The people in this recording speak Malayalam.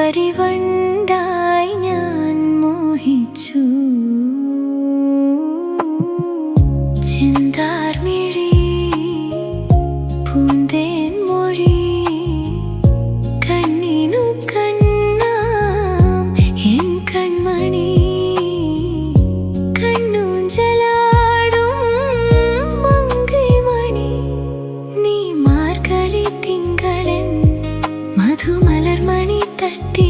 കരിവണ്ടായി ഞാൻ മോഹിച്ചു. ചിന്താർമിഴി പൂന്തേൻ മൊഴി കണ്ണിനു കണ്ണാം എൻ കൺമണി കണ്ണൂഞ്ചലാടും മങ്കൈമണി നീ മാർഗഴി തിങ്കളൻ മധുമലർമണി തട്ടി